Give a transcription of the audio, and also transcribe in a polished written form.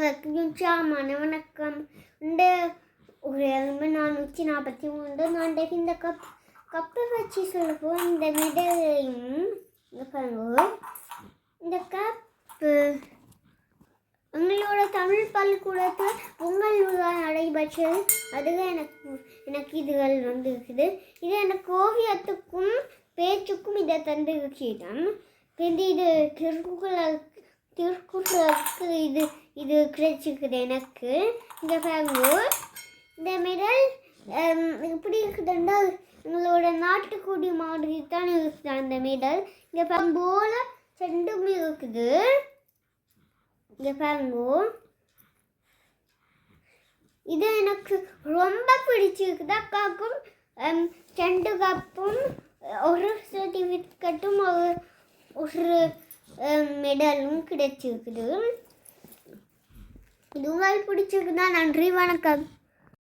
உற்சாகமான வணக்கம். இந்த ஒரு 443 நான் இந்த கப்பை வச்சு சொல்லுவோம். இந்த மெடலையும் இங்கே பாருங்க. இந்த கப்பு எங்களோட தமிழ் பள்ளிக்கூடத்தில் பொங்கல் விழா நடைபெற்றது. அதுதான் எனக்கு இதுகள் வந்துருக்குது. இது எனக்கு ஓவியத்துக்கும் பேச்சுக்கும் இதை தந்துருக்கிறேன். இது திருக்குறளுக்கு இது கிடைச்சிருக்குது எனக்கு. இந்த பாருங்க, இந்த மெடல் எப்படி இருக்குதுன்னா எங்களோட நாட்டுக்கொடி மாதிரி தான் இருக்குது அந்த மெடல். இங்கே போல செண்டும் இருக்குது. இங்கே பாருங்க, இது எனக்கு ரொம்ப பிடிச்சிருக்குது. அக்காவுக்கும் 2 கப்பும் ஒரு சர்டிஃபிகேட்டும் ஒரு மெடலும் கிடைச்சிருக்குது. இது உங்களுக்கு பிடிச்சிருக்குதா? நன்றி, வணக்கம்.